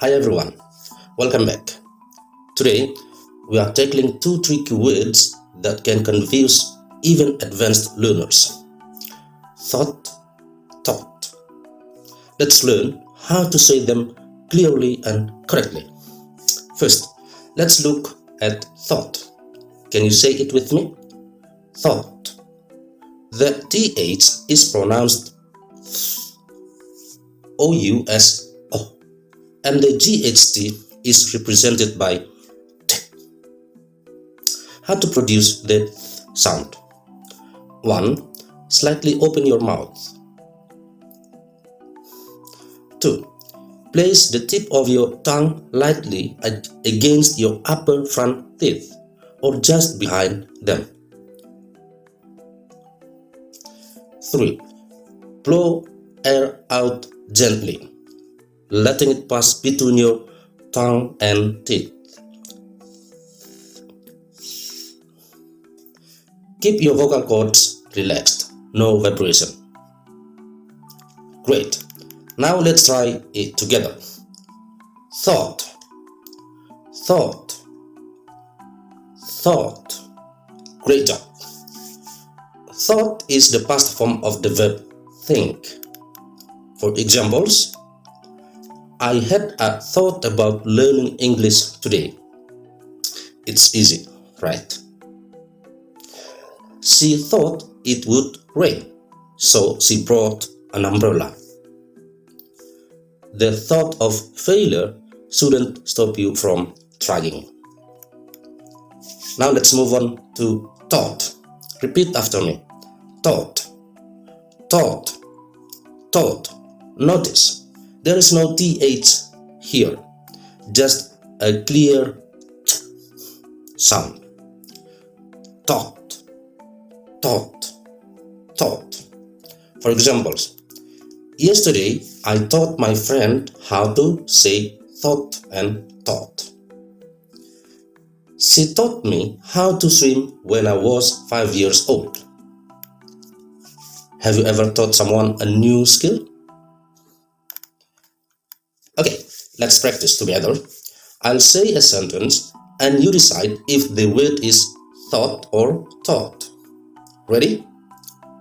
Hi everyone, welcome back. Today we are tackling two tricky words that can confuse even advanced learners. Thought, taught. Let's learn how to say them clearly and correctly. First, let's look at thought. Can you say it with me? Thought. The TH is pronounced O-U-S-O, and the GHT is represented by T. How to produce the sound? 1. Slightly open your mouth. 2. Place the tip of your tongue lightly against your upper front teeth or just behind them. 3. Blow air out gently, letting it pass between your tongue and teeth. Keep your vocal cords relaxed, no vibration. Great. Now let's try it together. Thought, thought, thought. Great job. Thought is the past form of the verb think. For examples, I had a thought about learning English today. It's easy, right? She thought it would rain, so she brought an umbrella. The thought of failure shouldn't stop you from trying. Now let's move on to taught. Repeat after me. Taught, taught, taught. Notice, there is no TH here, just a clear T sound. Taught, taught, taught. For examples, yesterday I taught my friend how to say thought and taught. She taught me how to swim when I was 5 years old. Have you ever taught someone a new skill? Okay, let's practice together. I'll say a sentence and you decide if the word is thought or taught. Ready?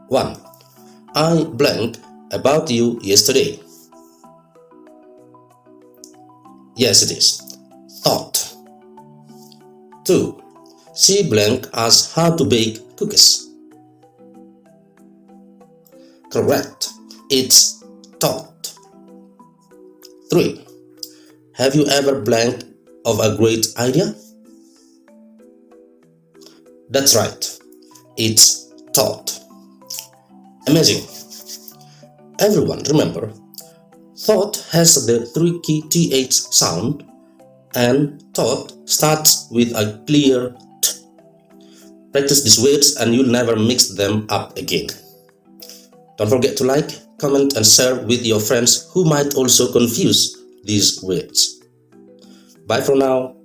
1. I blank about you yesterday. Yes, it is. Thought. 2. She blank asked how to bake cookies. Correct. It's taught. 3. Have you ever blanked of a great idea? That's right. It's taught. Amazing. Everyone remember, thought has the 3 key TH sound and taught starts with a clear T. Practice these words and you'll never mix them up again. Don't forget to like, comment and share with your friends who might also confuse these words. Bye for now.